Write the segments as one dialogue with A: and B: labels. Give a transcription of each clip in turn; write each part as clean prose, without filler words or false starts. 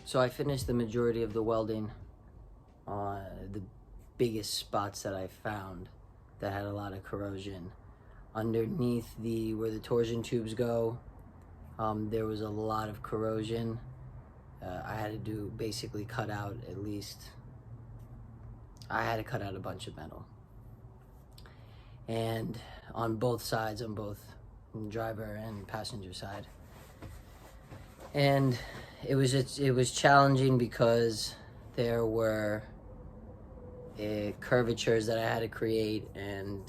A: So I finished the majority of the welding on the biggest spots that I found that had a lot of corrosion. Underneath where the torsion tubes go, there was a lot of corrosion. I had to basically cut out I had to cut out a bunch of metal. And on both sides, on both driver and passenger side. And it was challenging because there were curvatures that I had to create, and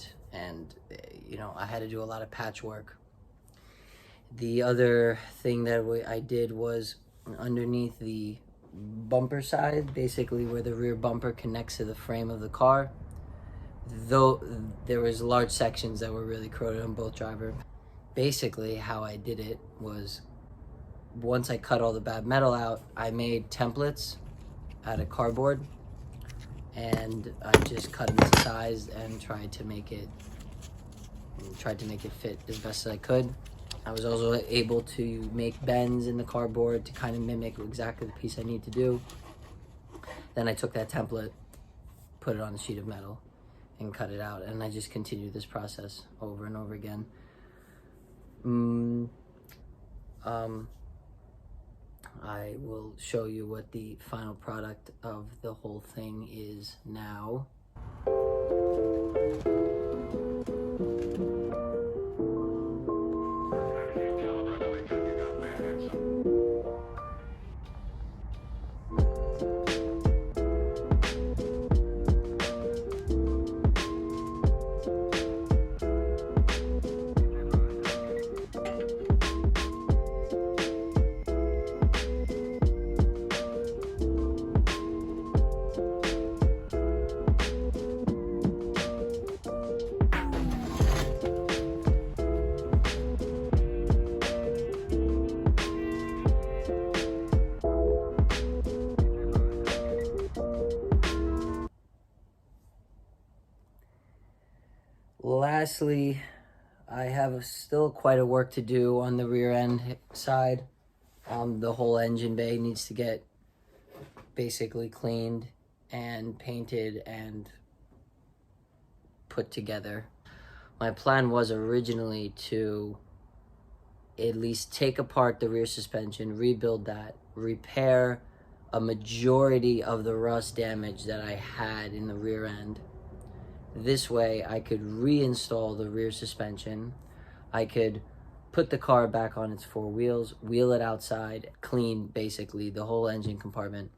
A: you know, I had to do a lot of patchwork. The other thing that I did was underneath the bumper side, basically where the rear bumper connects to the frame of the car, though there was large sections that were really corroded on both driver. Basically how I did it was, once I cut all the bad metal out, I made templates out of cardboard, and I just cut them to size and tried to make it fit as best as I could. I was also able to make bends in the cardboard to kind of mimic exactly the piece I need to do. Then I took that template, put it on a sheet of metal, and cut it out, and I just continued this process over and over again. I will show you what the final product of the whole thing is now. Lastly, I have still quite a work to do on the rear end side. The whole engine bay needs to get basically cleaned and painted and put together. My plan was originally to at least take apart the rear suspension, rebuild that, repair a majority of the rust damage that I had in the rear end. This way I could reinstall the rear suspension. I could put the car back on its four wheels, wheel it outside, clean basically the whole engine compartment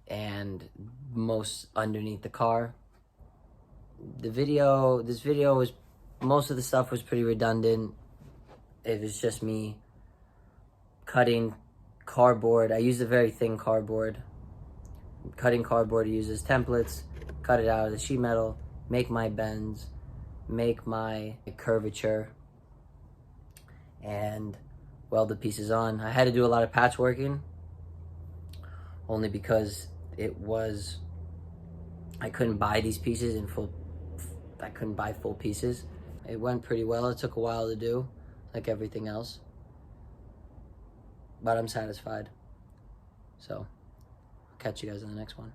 A: and most underneath the car. This video was, most of the stuff was pretty redundant. It was just me cutting cardboard. I used a very thin cardboard. Cutting cardboard to use as templates, cut it out of the sheet metal, make my bends, make my curvature, and weld the pieces on. I had to do a lot of patchworking, only because I couldn't buy these pieces in full. I couldn't buy full pieces. It went pretty well. It took a while to do, like everything else, but I'm satisfied. So, catch you guys in the next one.